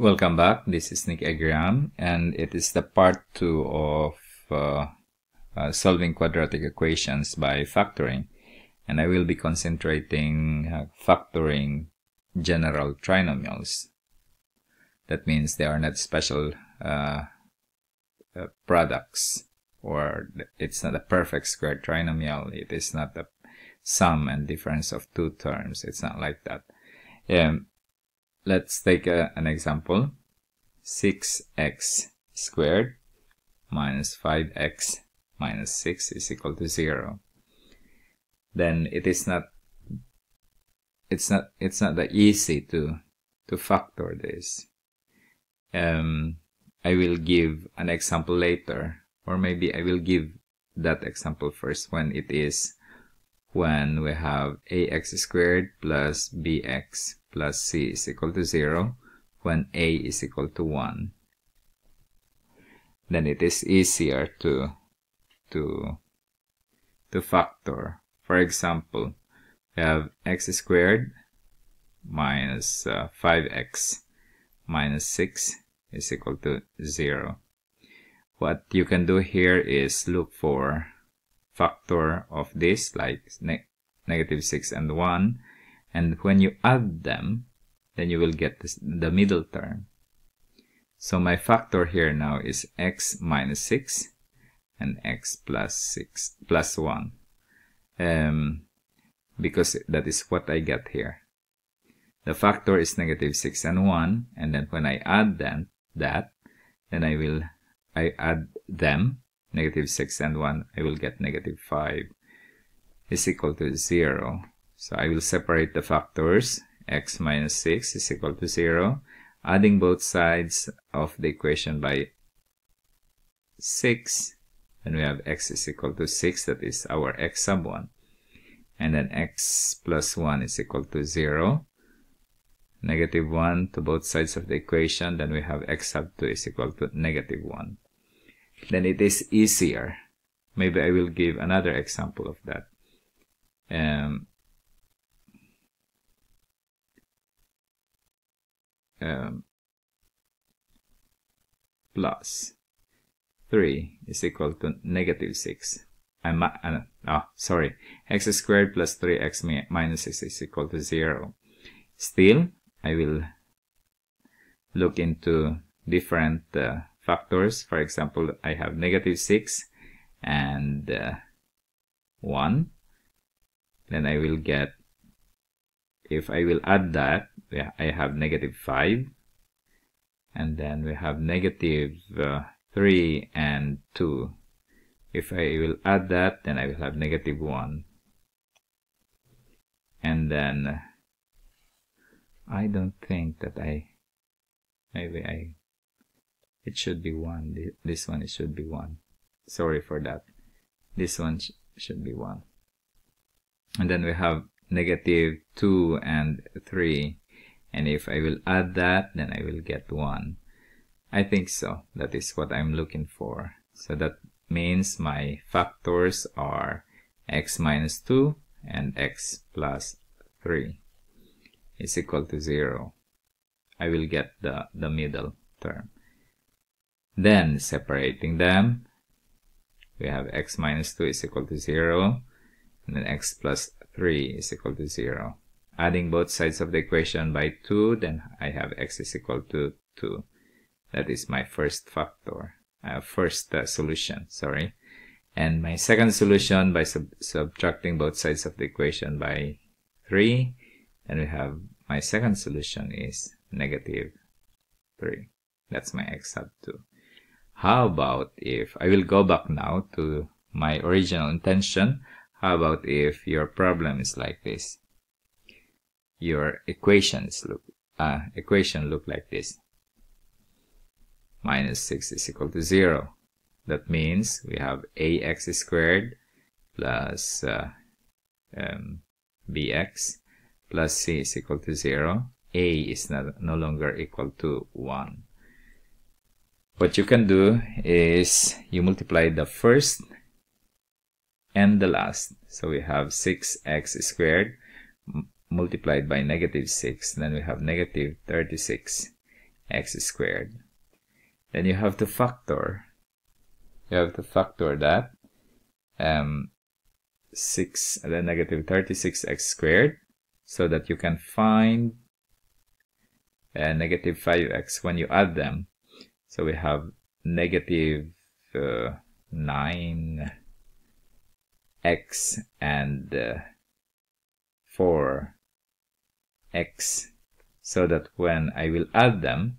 Welcome back. This is Nick Agram, and it is the part 2 of solving quadratic equations by factoring. And I will be concentrating factoring general trinomials. That means they are not special products, or it's not a perfect squared trinomial. It is not a sum and difference of two terms. It's not like that. Let's take an example. 6x squared minus 5x minus 6 is equal to 0. Then it's not that easy to factor this. I will give an example later, or maybe I will give that example first when we have ax squared plus bx plus c is equal to 0 when a is equal to 1. Then it is easier to factor. For example, we have x squared minus 5x minus 6 is equal to 0. What you can do here is look for factor of this, like negative 6 and 1, and when you add them, then you will get the middle term. So my factor here now is x minus 6 and x plus 6 plus 1, because that is what I get here. The factor is negative 6 and 1, and then when I add then I add them, negative 6 and 1, I will get negative 5 is equal to 0. So I will separate the factors. X minus 6 is equal to 0. Adding both sides of the equation by 6, and we have x is equal to 6, that is our x sub 1. And then x plus 1 is equal to 0. Negative 1 to both sides of the equation, then we have x sub 2 is equal to negative 1. Then it is easier. Maybe I will give another example of that. Plus 3 is equal to negative 6. X squared plus 3x minus 6 is equal to 0. Still, I will look into different factors. For example, I have negative 6 and 1. Then I will get, if I will add that, I have negative 5. And then we have negative 3 and 2. If I will add that, then I will have negative 1. And then I don't think that it should be 1. This one, it should be 1. Sorry for that. This one should be 1. And then we have negative 2 and 3. And if I will add that, then I will get 1. I think so. That is what I'm looking for. So that means my factors are x minus 2 and x plus 3 is equal to 0. I will get the middle term. Then separating them, we have x minus 2 is equal to 0, and then x plus 3 is equal to 0. Adding both sides of the equation by 2, then I have x is equal to 2. That is my first factor, solution, sorry. And my second solution, by subtracting both sides of the equation by 3, then we have my second solution is negative 3. That's my x sub 2. How about if I will go back now to my original intention? How about if your problem is like this? Your equation look like this. Minus 6 is equal to 0. That means we have ax squared plus bx plus c is equal to 0. A is no longer equal to 1. What you can do is you multiply the first and the last. So we have 6x squared multiplied by negative 6. Then we have negative 36. x squared. Then you have to factor. You have to factor that 6 and then negative 36x squared, so that you can find negative 5x when you add them. So we have negative 9x and 4x, so that when I will add them,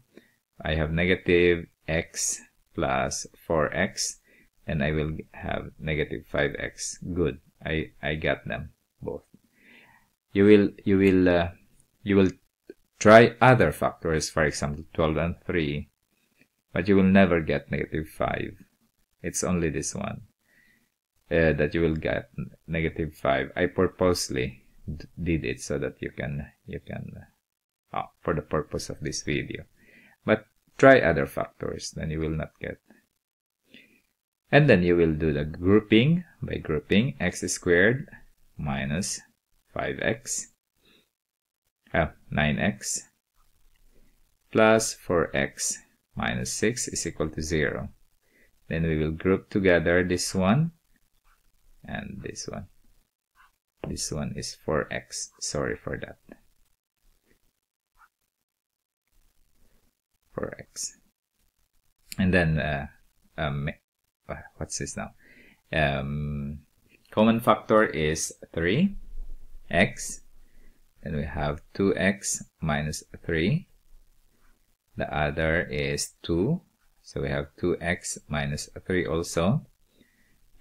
I have negative x plus 4x, and I will have negative 5x. Good, I got them both. You will try other factors, for example 12 and 3, but you will never get negative 5. It's only this one that you will get negative 5. I purposely did it so that you can for the purpose of this video. But try other factors, then you will not get. And then you will do the grouping by grouping x squared minus 5x, 9x plus 4x minus 6 is equal to 0. Then we will group together this one and this one. This one is 4x. Sorry for that. 4x. And then what's this now? Common factor is 3x. Then we have 2x minus 3. The other is 2. So we have 2x minus 3 also.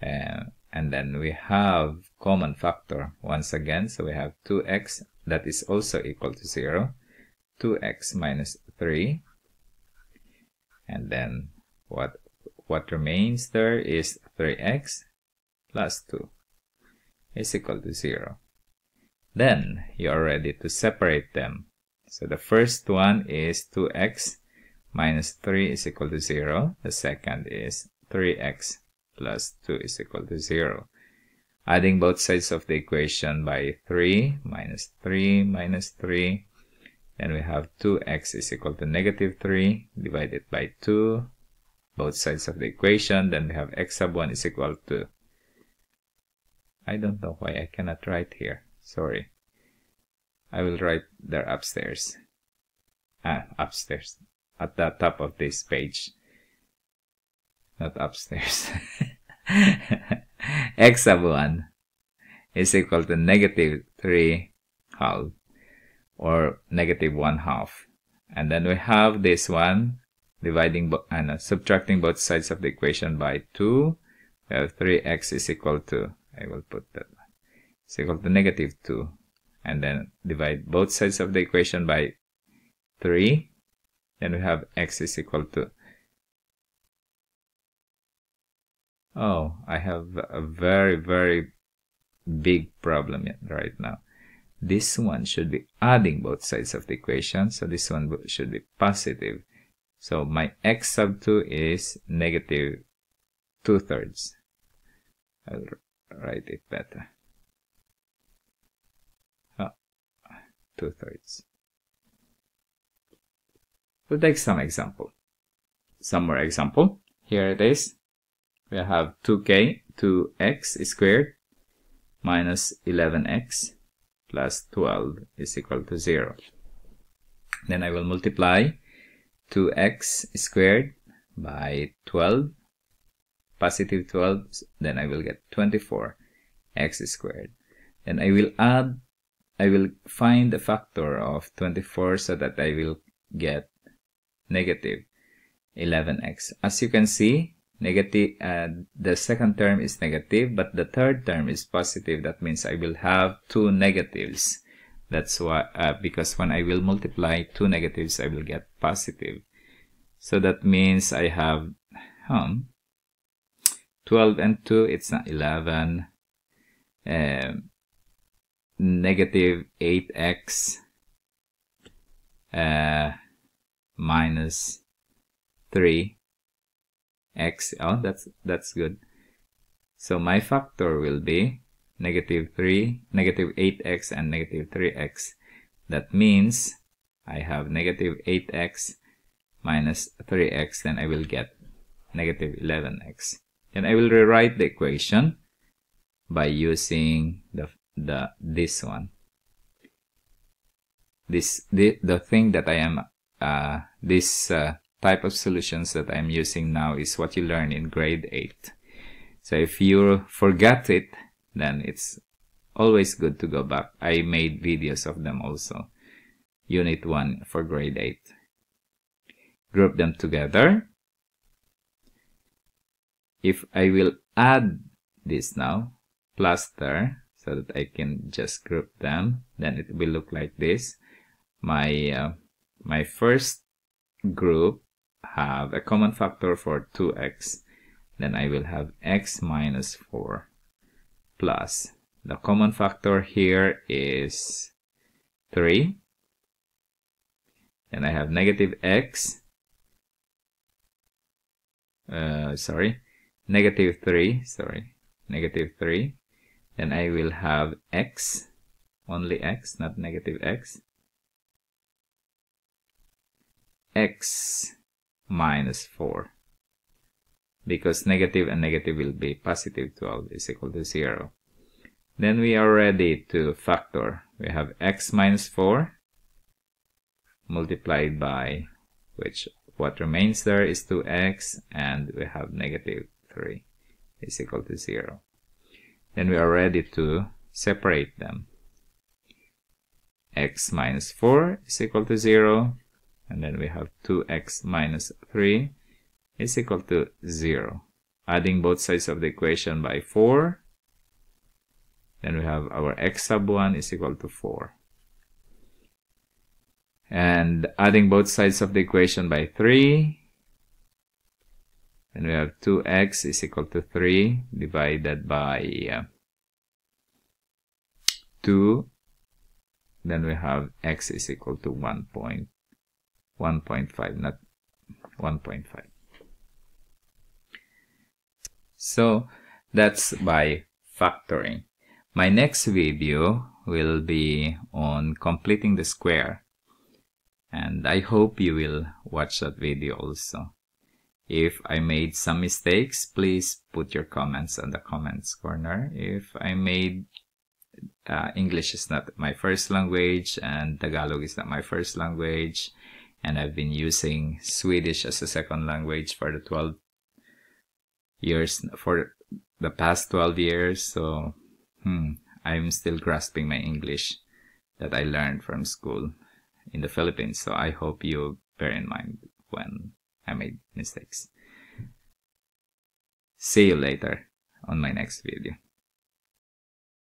And then we have common factor once again. So we have 2x, that is also equal to 0. 2x minus 3. And then what remains there is 3x plus 2 is equal to 0. Then you are ready to separate them. So the first one is 2x minus 3 is equal to 0. The second is 3x plus 2 is equal to 0. Adding both sides of the equation by 3 minus 3 minus 3. Then we have 2x is equal to negative 3 divided by 2. Both sides of the equation. Then we have x sub 1 is equal to, I don't know why I cannot write here. Sorry. I will write there upstairs. Upstairs. At the top of this page. Not upstairs. X sub 1 is equal to negative 3 half or negative 1 half. And then we have this one dividing subtracting both sides of the equation by 2. We have 3x is equal to, I will put that, is equal to negative 2. And then divide both sides of the equation by 3. Then we have x is equal to, oh, I have a very, very big problem right now. This one should be adding both sides of the equation. So this one should be positive. So my x sub 2 is negative 2/3. I'll write it better. 2/3. We'll take some more example. Here it is. We have 2x squared minus 11x plus 12 is equal to 0. Then I will multiply 2x squared by 12, positive 12, then I will get 24x squared. Then I will find the factor of 24 so that I will get negative 11x. As you can see, negative, the second term is negative, but the third term is positive. That means I will have two negatives. That's why, because when I will multiply two negatives, I will get positive. So that means I have 12 and 2, it's not 11. Negative 8x minus 3x. Oh, that's good. So my factor will be negative 8x and negative 3x. That means I have negative 8x minus 3x, then I will get negative 11x. Then I will rewrite the equation by using this one. The thing that I am this type of solutions that I'm using now is what you learn in grade 8. So if you forget it, then it's always good to go back. I made videos of them also. Unit 1 for grade 8. Group them together. If I will add this now, plus there, so that I can just group them, then it will look like this. My first group have a common factor for 2x. Then I will have x minus 4 plus. The common factor here is 3. Then I have negative x. Negative 3. Negative 3. Then I will have x. Only x, not negative x. X minus 4. Because negative and negative will be positive 12 is equal to 0. Then we are ready to factor. We have x minus 4 multiplied by, which what remains there is 2x, and we have negative 3 is equal to 0. Then we are ready to separate them. X minus 4 is equal to 0, and then we have 2x minus 3 is equal to 0. Adding both sides of the equation by 4, then we have our x sub 1 is equal to 4. And adding both sides of the equation by 3, then we have 2x is equal to 3 divided by 2. Then we have x is equal to 1.5, not 1.5. So that's by factoring. My next video will be on completing the square, and I hope you will watch that video also. If I made some mistakes, please put your comments on the comments corner. If I made English is not my first language and Tagalog is not my first language, and I've been using Swedish as a second language for the past 12 years, so I'm still grasping my English that I learned from school in the Philippines, so I hope you bear in mind when I made mistakes. See you later on my next video.